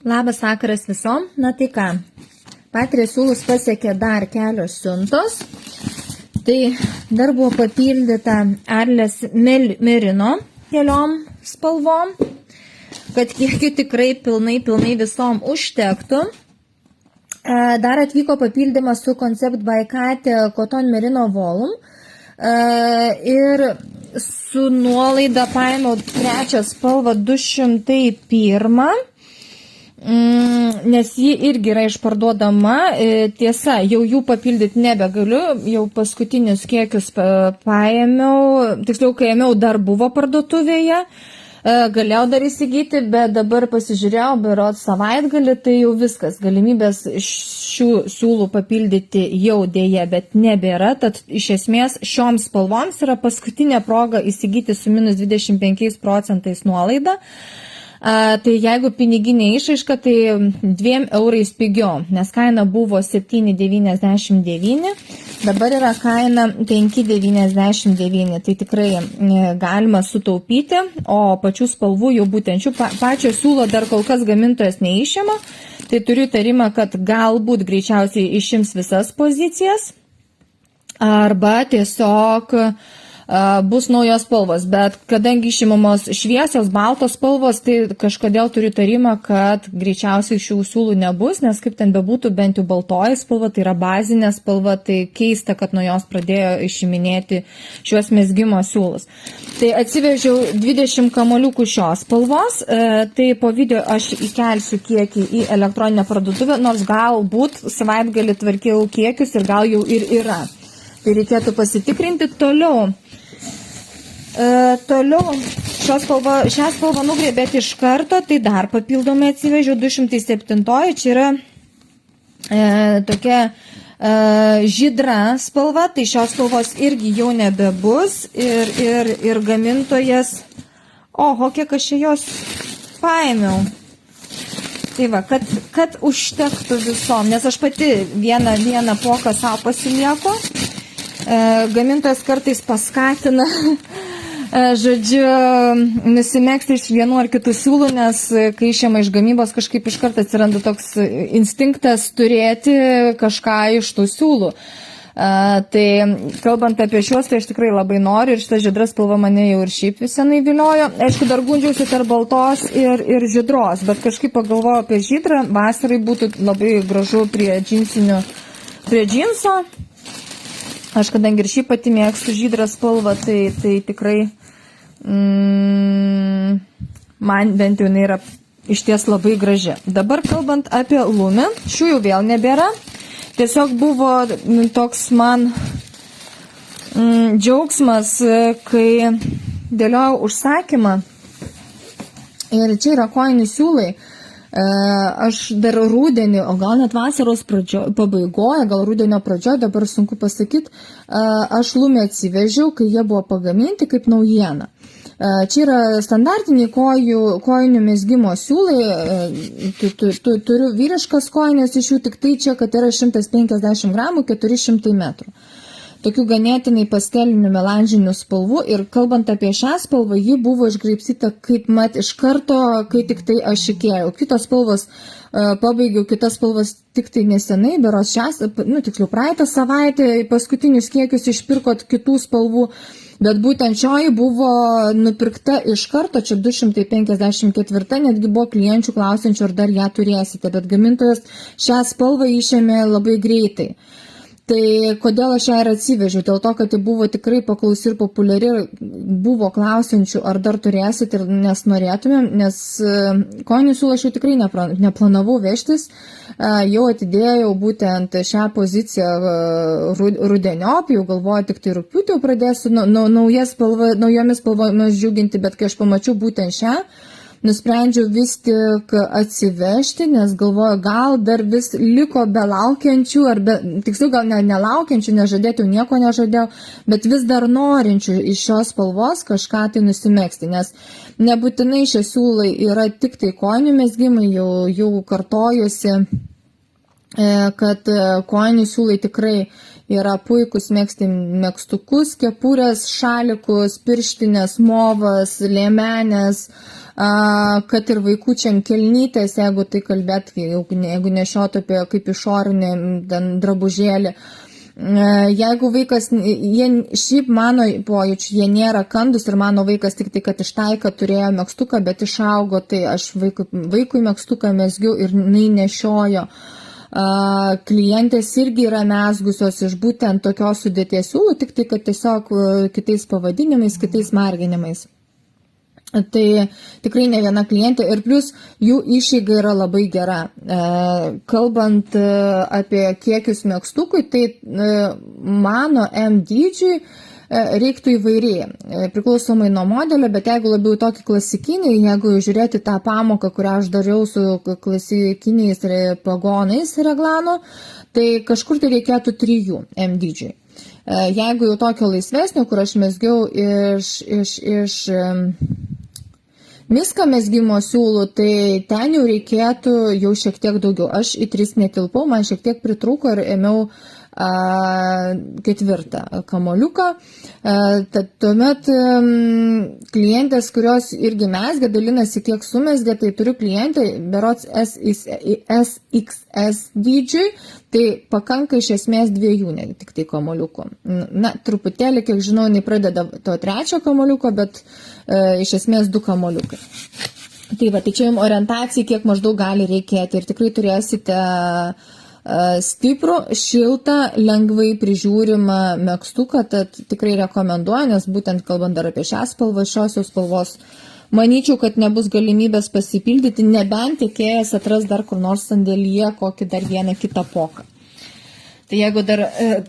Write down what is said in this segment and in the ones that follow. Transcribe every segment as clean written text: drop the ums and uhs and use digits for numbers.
Labas vakaras visom. Na tai ką, Patrijos siūlus pasiekė dar kelios siuntos. Tai dar buvo papildyta Arlės merino keliom spalvom, kad kiekiu tikrai pilnai visom užtektų. Dar atvyko papildymas su Concept by Kate Cotton Merino Volum. Ir su nuolaida paėmiau trečią spalvą 201, nes ji irgi yra išparduodama. Tiesa, jau jų papildyti nebegaliu, jau paskutinius kiekius paėmiau, tiksliau, kai ėmiau dar buvo parduotuvėje, galėjau dar įsigyti, bet dabar pasižiūrėjau, berods savaitgalį, tai jau viskas, galimybės šių siūlų papildyti jau dėja, bet nebėra, tad iš esmės šioms spalvoms yra paskutinė proga įsigyti su minus 25% nuolaida. Tai jeigu piniginė išraiška, tai 2 eurais pigiau, nes kaina buvo 7,99, dabar yra kaina 5,99, tai tikrai galima sutaupyti, o pačių spalvų jau būtent šių pačio siūlo dar kol kas gamintojas neišima, tai turiu įtarimą, kad galbūt greičiausiai išims visas pozicijas, arba tiesiog bus naujos spalvos, bet kadangi išimamos šviesios, baltos spalvos, tai kažkodėl turiu tarimą, kad greičiausiai šių siūlų nebus, nes kaip ten bebūtų, bent jau baltoji spalva, tai yra bazinė spalva, tai keista, kad nuo jos pradėjo išiminėti šiuos mezgimo siūlus. Tai atsivežiau 20 kamoliukų šios spalvos, tai po video aš įkelsiu kiekį į elektroninę parduotuvę, nors galbūt savaitgalį tvarkiau kiekius ir gal jau ir yra. Tai reikėtų pasitikrinti toliau. Šią spalvą nugriebėti iš karto, tai dar papildomai atsivežiau 207, čia yra tokia žydra spalva, tai šios spalvos irgi jau nebebus ir gamintojas, kiek aš jos paėmiau. Tai va, kad užtektų visom, nes aš pati vieną poką savo pasilieku, gamintojas kartais paskatina, žodžiu, nusimegzti iš vienų ar kitų siūlų, nes kai išėma iš gamybos, kažkaip iš karto atsiranda toks instinktas turėti kažką iš tų siūlų. Tai kalbant apie šios, tai aš tikrai labai noriu ir šitą žydrą spalvą mane jau ir šiaip senai viliojo. Aišku, dar gundžiausi tarp baltos ir žydros, bet kažkaip pagalvojau apie žydrą, vasarai būtų labai gražu prie džinso. Aš kadangi ir šį pati mėgstu žydrą spalvą, tai tikrai man bent jau jinai yra išties labai graži. Dabar kalbant apie Lumi, šių jau vėl nebėra. Tiesiog buvo toks man džiaugsmas, kai dėliojau užsakymą. Ir čia yra kojinių siūlai. Aš dar rudenį, o gal net vasaros pabaigoje, gal rudenio pradžioje, dabar sunku pasakyti, aš Lumį atsivežiau, kai jie buvo pagaminti kaip naujiena. Čia yra standartiniai kojinių mezgimo siūlai, turiu vyriškas kojinės iš jų, tik tai čia, kad yra 150 gramų, 400 metrų. Tokių ganėtinai pastelinių melanžinių spalvų ir kalbant apie šią spalvą, ji buvo išgraipsyta kaip mat iš karto, kai tik tai aš įkėjau. Kitos spalvos pabaigiau, kitas spalvas tik tai nesenai, beros tiksliau praeitą savaitę, paskutinius kiekius išpirkot kitų spalvų, bet būtent šioji buvo nupirkta iš karto, čia 254, netgi buvo klienčių klausiančių, ar dar ją turėsite, bet gamintojas šią spalvą išėmė labai greitai. Tai kodėl aš ją ir atsivežiau? Dėl to, kad ji buvo tikrai paklausi ir populiari, buvo klausiančių, ar dar turėsit ir nes norėtumėm, nes kojinių siūlų aš jau tikrai neplanavau vežtis, jau atidėjau būtent šią poziciją rudeniop, jau galvoju, tik tai rugpjūtį jau pradėsiu naujomis spalvomis džiuginti, bet kai aš pamačiau būtent šią, nusprendžiau vis tik atsivežti, nes galvoju, gal dar vis liko belaukiančių, tiksliau gal nelaukiančių, nežadėti, jau nieko nežadėjau, bet vis dar norinčių iš šios spalvos kažką tai nusimegzti, nes nebūtinai šie siūlai yra tik tai kojinių mezgimai, jau kartojusi, kad kojinių siūlai tikrai yra puikus megzti megztukus, kepurės, šalikus, pirštinės, movas, liemenės, kad ir vaikučiam kelnytės, jeigu tai kalbėt, jeigu nešiotų apie kaip išorinį drabužėlį. Jeigu vaikas, jie šiaip mano pojūčių, jie nėra kandus ir mano vaikas tik tai, kad iš taika turėjo megztuką, bet išaugo, tai aš vaikui megztuką mezgiu ir nešiojo. Klientės irgi yra mezgusios iš būtent tokios sudėties siūlų, tik tai, kad tiesiog kitais pavadinimais, kitais marginimais. Tai tikrai ne viena klientė ir plus jų išeiga yra labai gera. Kalbant apie kiekius megztukui, tai mano M dydžiui reiktų įvairiai, priklausomai nuo modelio, bet jeigu labiau tokį klasikinį, jeigu žiūrėti tą pamoką, kurią aš dariau su klasikiniais pagonais reglano, tai kažkur tai reikėtų 3 M dydžiui. Jeigu jau tokio laisvesnio, kur aš mezgiau iš miską mezgimo siūlų, tai ten jau reikėtų jau šiek tiek daugiau. Aš į 3 netilpau, man šiek tiek pritrūko ir ėmiau 4 kamoliuką. Tuomet klientės, kurios irgi mezgė, dalinasi kiek sumezgė, tai turiu klientę, berods SXS dydžiui, tai pakanka iš esmės 2, ne tik tai kamoliukų. Na, truputėlį, kiek žinau, jinai pradeda to 3 kamoliuko, bet iš esmės 2 kamoliukai. Tai va, tai čia jums orientacija, kiek maždaug gali reikėti ir tikrai turėsite stiprų, šiltą, lengvai prižiūrimą megztuką, tad tikrai rekomenduoju, nes būtent kalbant dar apie šią spalvą, šiosios spalvos, manyčiau, kad nebus galimybės pasipildyti, nebent tiekėjas atras dar kur nors sandėlyje kokį dar vieną kitą poką. Tai jeigu dar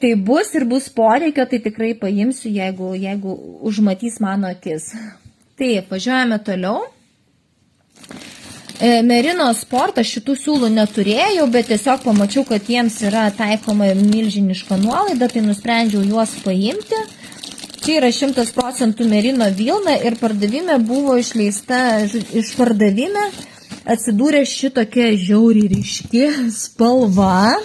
tai bus ir bus poreikio, tai tikrai paimsiu, jeigu užmatys mano akis. Taip, važiuojame toliau. Merino sportą šitų siūlų neturėjau, bet tiesiog pamačiau, kad jiems yra taikoma milžiniška nuolaida, tai nusprendžiau juos paimti. Čia yra 100% merino vilna ir pardavime buvo išleista, iš pardavime atsidūrė šitokia žiauriai ryški spalva.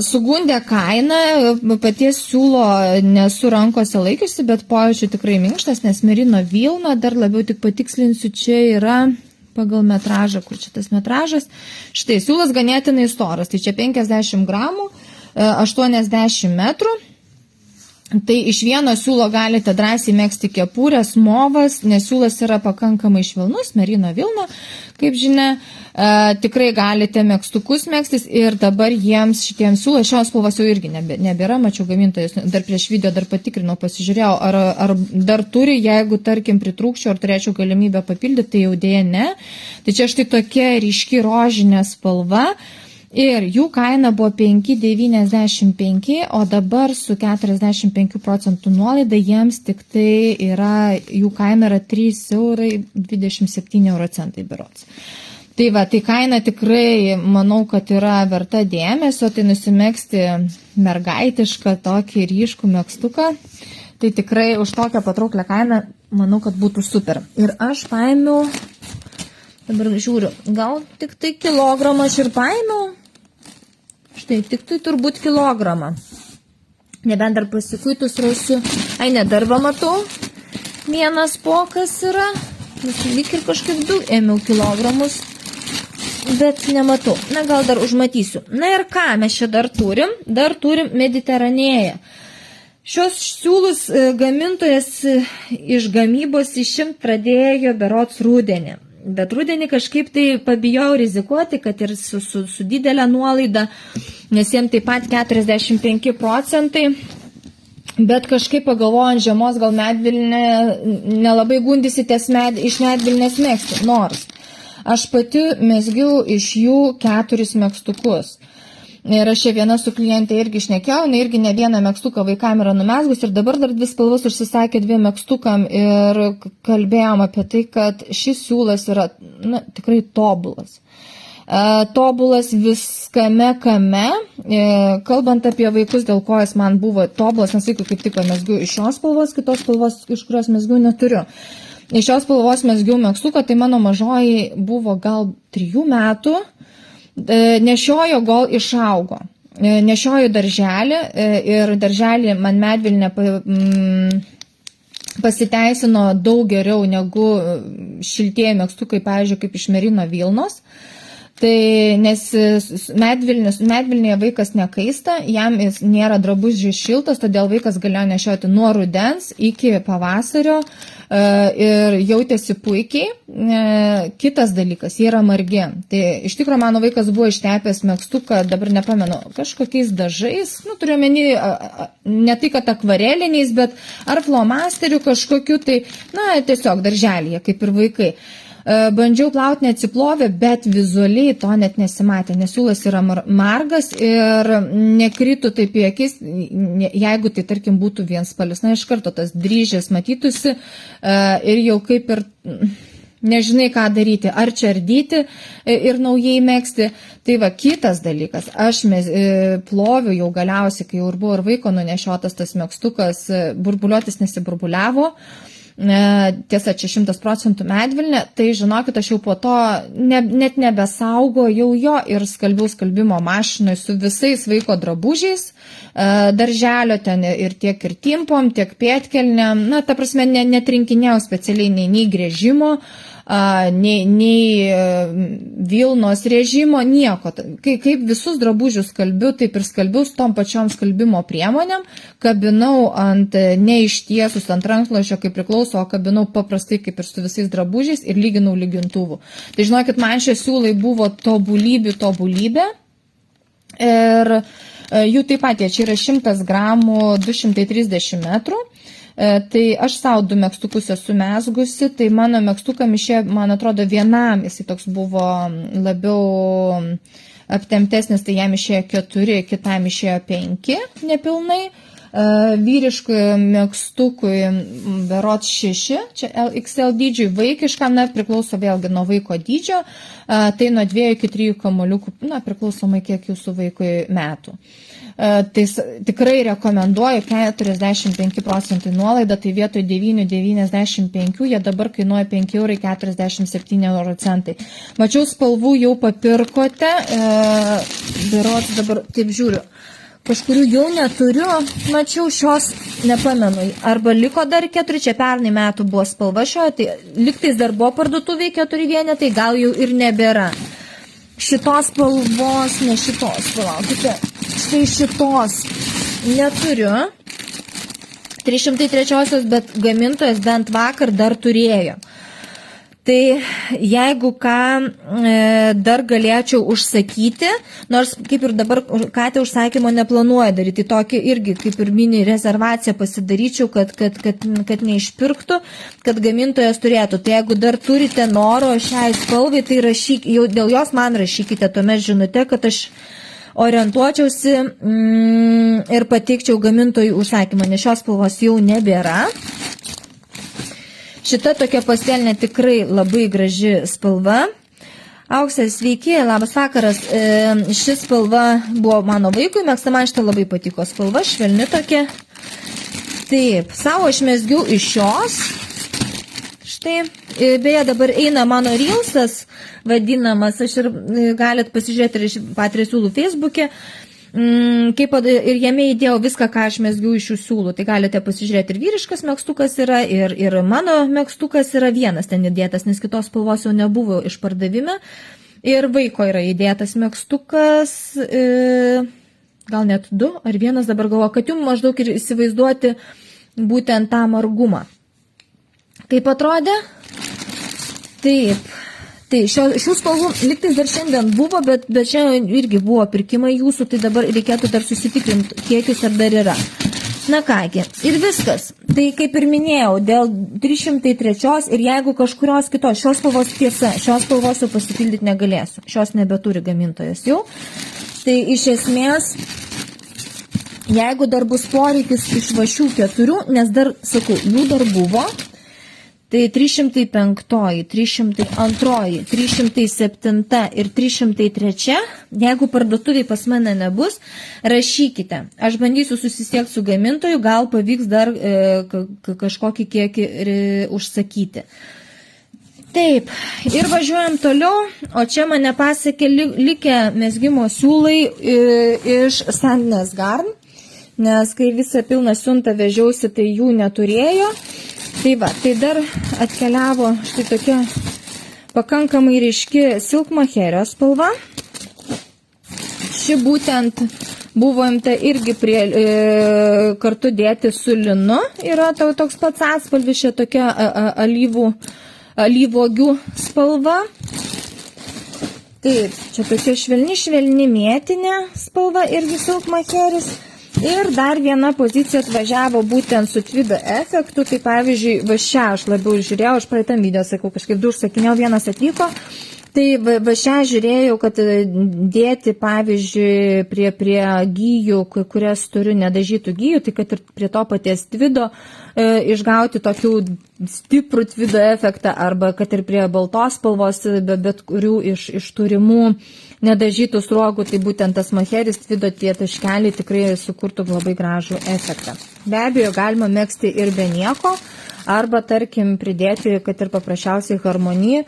Sugundė kainą, paties siūlo nesu rankose laikiusi, bet pojūčiu tikrai minkštas, nes merino vilna, dar labiau tik patikslinsiu, čia yra pagal metražą, kur čia tas metražas. Štai, siūlas ganėtinai storas, tai čia 50 gramų, 80 metrų. Tai iš vieno siūlo galite drąsiai megzti kepurės, movas, nes siūlas yra pakankamai švelnus, merino vilna, kaip žinia, tikrai galite megztukus megztis ir dabar jiems šitiems siūlas, šios spalvos jau irgi nebėra, mačiau gamintojas, dar prieš video dar patikrinau, pasižiūrėjau, ar dar turi, jeigu tarkim pritrūkčiau, ar turėčiau galimybę papildyti, tai jau dėja ne. Tai čia štai tokia ryški rožinė spalva. Ir jų kaina buvo 5,95, o dabar su 45% nuolaida jiems tik tai yra, jų kaina yra 3,27 € berods. Tai va, tai kaina tikrai, manau, kad yra verta dėmesio, tai nusimegzti mergaitišką tokį ryškų megztuką. Tai tikrai už tokią patrauklę kainą, manau, kad būtų super. Ir aš paėmiau, dabar žiūriu, gal tik tai kilogramą aš ir paėmiau. Štai, tik tai turbūt kilogramą. Nebent dar pasikuitus rasiu. Ai, ne, dar va matau. Vienas pokas yra. Lyg ir kažkaip 2 ėmiau kilogramus. Bet nematau. Na, gal dar užmatysiu. Na ir ką mes čia dar turim? Dar turim Mediteranėją. Šios siūlus gamintojas iš gamybos išimt pradėjo berods rudenį. Bet rudenį kažkaip tai pabijau rizikuoti, kad ir su didelė nuolaida, nes jiems taip pat 45%, bet kažkaip pagalvojant žiemos, gal medvilnė nelabai gundysitės iš medvilnės megzti, nors aš pati mezgiau iš jų 4 megztukus. Ir aš čia viena su klientė irgi šnekėjau, irgi ne vieną megztuką vaikam yra numezgus ir dabar dar 2 spalvas užsisakė 2 megztukam ir kalbėjom apie tai, kad šis siūlas yra tikrai tobulas. Tobulas viskame kame, kalbant apie vaikus, dėl ko jis man buvo tobulas, nes vaikų kaip tik mezgiu iš šios spalvos, kitos spalvos, iš kurios mezgiu neturiu. Iš šios spalvos mezgiu megztuką, tai mano mažoji buvo gal 3 metų. Nešiojo, gal išaugo. Nešiojo darželį ir darželį man medvilnė pasiteisino daug geriau negu šiltieji megztukai, pavyzdžiui, kaip iš merino vilnos. Tai nes medvilnėje vaikas nekaista, jam jis nėra drabužis šiltas, todėl vaikas galėjo nešioti nuo rudens iki pavasario ir jautėsi puikiai. Kitas dalykas, jie yra margi. Tai iš tikrųjų mano vaikas buvo ištepęs megztuką, dabar nepamenu, kažkokiais dažais, turiu omeny, ne tai, kad akvareliniais, bet ar flomasterių kažkokiu, tai, tiesiog darželyje, kaip ir vaikai. Bandžiau plauti neatsiplovę, bet vizualiai to net nesimatė, nes siūlas yra margas ir nekritų taip į akis, jeigu tai, tarkim, būtų vienspalvis. Iš karto tas dryžės matytųsi ir jau kaip ir nežinai, ką daryti, ar čia ardyti ir naujai megzti. Tai va, kitas dalykas, aš ploviu jau galiausiai, kai jau ir buvo ir vaiko nunešiotas tas megztukas, burbuliuotis nesiburbuliavo. Tiesa, čia 100% medvilnė, tai žinokit, aš jau po to net nebesaugojau jo ir skalbiau skalbimo mašinai su visais vaiko drabužiais, darželio ten ir tiek ir timpom, tiek pėtkelniam, ta prasme, netrinkinėjau specialiai nei grėžimo, nei vilnos režimo, nieko. Kaip visus drabužius skalbiu, taip ir skalbiu su tom pačiom skalbimo priemonėm, kabinau neištiesus ant rankšluosčio, kaip priklauso, o kabinau paprastai kaip ir su visais drabužiais ir lyginau lygintuvų. Tai žinokit, man šie siūlai buvo tobulybė ir jų taip pat, čia yra 100 gramų 230 metrų. Tai aš savo 2 megztukus esu mezgusi, tai mano megztukam išėjo, man atrodo, vienam jisai toks buvo labiau aptemptesnis, tai jam išėjo 4, kitam išėjo 5 nepilnai. Vyriškui megztukui berods 6, čia XL dydžiui, vaikiškam, priklauso vėlgi nuo vaiko dydžio, tai nuo 2 iki 3 kamuoliukų, priklausomai kiek jūsų vaikui metų. Tai tikrai rekomenduoju 45% nuolaidą, tai vietoj 9,95 jie dabar kainuoja 5,47 €. Mačiau, spalvų jau papirkote, berods dabar taip žiūriu. Kažkurių jau neturiu, mačiau šios, nepamenu, arba liko dar 4, čia pernai metų buvo spalva šio, tai liktais dar buvo parduotuviai 4 vienetai, gal jau ir nebėra. Šitos spalvos, ne šitos, palaukite, štai šitos neturiu, 303, bet gamintojas bent vakar dar turėjo. Tai jeigu ką dar galėčiau užsakyti, nors kaip ir dabar katė užsakymo neplanuoja daryti, tokį irgi kaip ir mini rezervaciją pasidaryčiau, kad neišpirktų, kad gamintojas turėtų. Tai jeigu dar turite noro šiai spalvai, tai jau dėl jos man rašykite tuomet žinute, kad aš orientuočiausi ir pateikčiau gamintojų užsakymą, nes šios spalvos jau nebėra. Šita tokia pastelinė tikrai labai graži spalva. Auksės, sveiki, labas vakaras. Ši spalva buvo mano vaikui, man šitą labai patiko spalva, švelni tokia. Taip, savo aš mezgiau iš šios. Štai, beje, dabar eina mano reelsas vadinamas, aš ir galit pasižiūrėti ir Patrija siūlų Facebook'e. Ir jame įdėjau viską, ką aš mezgiau iš šių siūlų. Tai galite pasižiūrėti, ir vyriškas megztukas yra, ir mano megztukas yra vienas ten įdėtas, nes kitos spalvos jau nebuvo išpardavime. Ir vaiko yra įdėtas megztukas, gal net 2 ar 1, dabar galvoju, kad jums maždaug ir įsivaizduoti būtent tą margumą. Kaip atrodė? Taip. Tai šių spalvų liktais dar šiandien buvo, bet šiandien irgi buvo pirkimai jūsų, tai dabar reikėtų dar susitikrinti, kiek jūs ar dar yra. Na kągi, ir viskas. Tai kaip ir minėjau, dėl 303 ir jeigu kažkurios kitos, šios spalvos tiesa, šios spalvos jau pasipildyti negalėsiu. Šios nebeturi gamintojas jau. Tai iš esmės, jeigu dar bus poreikis iš va šių 4, nes dar, sakau, jų dar buvo, tai 305, 302, 307 ir 303, jeigu parduotuviai pas mane nebus, rašykite. Aš bandysiu susisiekti su gamintoju, gal pavyks dar kažkokį kiekį užsakyti. Taip, ir važiuojam toliau, o čia mane pasiekė likę mezgimo siūlai iš Sandnes Garn, nes kai visą pilną siuntą vežiausi, tai jų neturėjo. Tai va, tai dar atkeliavo štai tokia pakankamai ryški silkmacherio spalva. Ši būtent buvo imta irgi kartu dėti su linu. Yra toks pats atspalvis, čia tokia alyvuogių spalva. Taip, čia tokia švelni mėtinė spalva irgi silkmacheris. Ir dar viena pozicija atvažiavo būtent su tvido efektu. Tai pavyzdžiui, va šią aš labiau žiūrėjau, aš praeitam video sakau, kažkaip du užsakinėjau, vienas atvyko. Tai va šią žiūrėjau, kad dėti, pavyzdžiui, prie gijų, kurias turiu nedažytų gijų, tai kad ir prie to paties tvido išgauti tokių stiprų tvido efektą, arba kad ir prie baltos spalvos, bet kurių iš turimų nedažytų sruogų, tai būtent tas macheris tvido tie taškeliai tikrai sukurtų labai gražų efektą. Be abejo, galima megzti ir be nieko, arba, tarkim, pridėti, kad ir paprasčiausiai harmonį,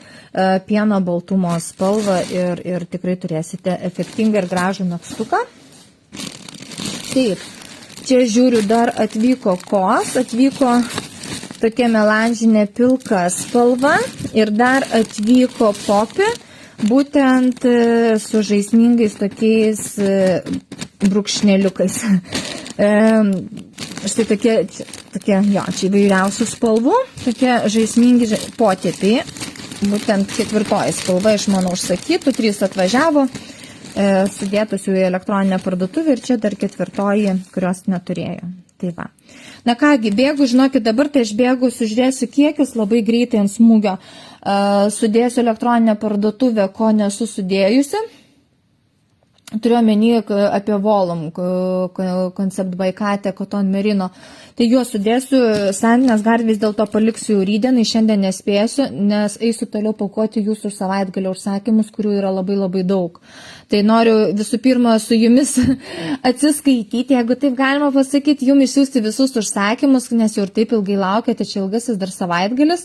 pieno baltumo spalvą ir tikrai turėsite efektingą ir gražų megztuką. Taip, čia žiūriu, dar atvyko tokia melanžinė pilka spalva ir dar atvyko popi, būtent su žaismingais tokiais brūkšneliukais. Štai tokie, jo, čia įvairiausių spalvų, tokie žaismingi potėpiai, būtent 4 spalva iš mano užsakytų, 3 atvažiavo, sudėtus jų į elektroninę parduotuvę ir čia dar 4, kurios neturėjo. Tai va. Na kągi, bėgu, žinokit, dabar tai aš bėgu, sužiūrėsiu kiekius labai greitai ant smūgio, sudėsiu elektroninę parduotuvę, ko nesu sudėjusi. Turiu omeny apie Volum, Concept by Kate, Cotton Merino. Tai juos sudėsiu, sandinės garvės dėl to paliksiu rydienai, šiandien nespėsiu, nes eisiu toliau pakuoti jūsų savaitgalio užsakymus, kurių yra labai labai daug. Tai noriu visų pirma su jumis atsiskaityti, jeigu taip galima pasakyti, jums išsiųsti visus užsakymus, nes jau ir taip ilgai laukiate, čia ilgasis dar savaitgalis.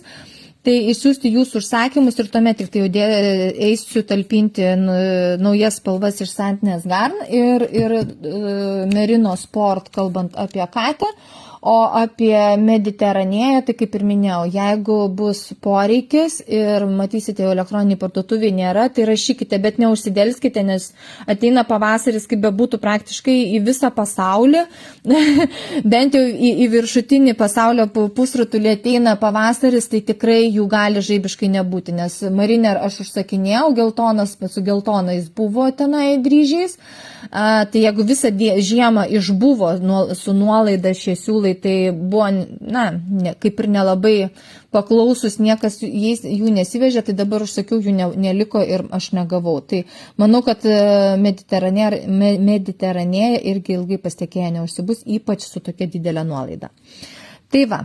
Tai išsiųsti jūsų užsakymus ir tuomet tik tai jau eisiu talpinti naujas spalvas iš Santinės Garn ir Merino Sport, kalbant apie Katę. O apie Mediteranėją, tai kaip ir minėjau, jeigu bus poreikis ir matysite jau elektroninį parduotuvį nėra, tai rašykite, bet neužsidelskite, nes ateina pavasaris, kaip bebūtų praktiškai į visą pasaulį, bent jau į viršutinį pasaulio pusrutulį ateina pavasaris, tai tikrai jų gali žaibiškai nebūti, nes Mariner aš užsakinėjau, geltonas, su geltonais buvo tenai dryžiais, tai jeigu visą žiemą išbuvo su nuolaida šie siūlai, tai buvo, kaip ir nelabai paklausus, niekas jų nesivežė, tai dabar užsakiau, jų neliko ir aš negavau. Tai manau, kad Mediteranėja irgi ilgai pasitikėję neužsibus, ypač su tokia didelė nuolaida. Tai va.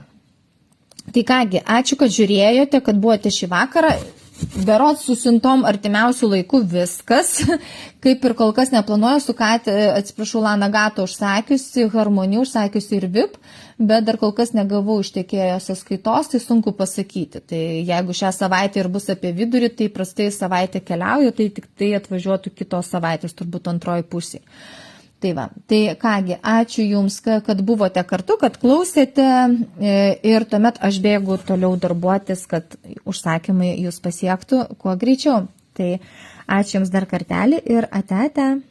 Tai kągi, ačiū, kad žiūrėjote, kad buvote šį vakarą. Berods su siuntom artimiausių laikų viskas, kaip ir kol kas neplanuoju, su Katė, atsiprašau, Lana Gato užsakiusi, Harmonį užsakiusi ir VIP, bet dar kol kas negavau iš tiekėjos sąskaitos, tai sunku pasakyti. Tai jeigu šią savaitę ir bus apie vidurį, tai prastai savaitę keliauju, tai tik tai atvažiuotų kitos savaitės, turbūt antroji pusė. Tai va, tai kągi, ačiū Jums, kad buvote kartu, kad klausėte ir tuomet aš bėgu toliau darbuotis, kad užsakymai Jūs pasiektų kuo greičiau. Tai ačiū Jums dar kartelį ir ate.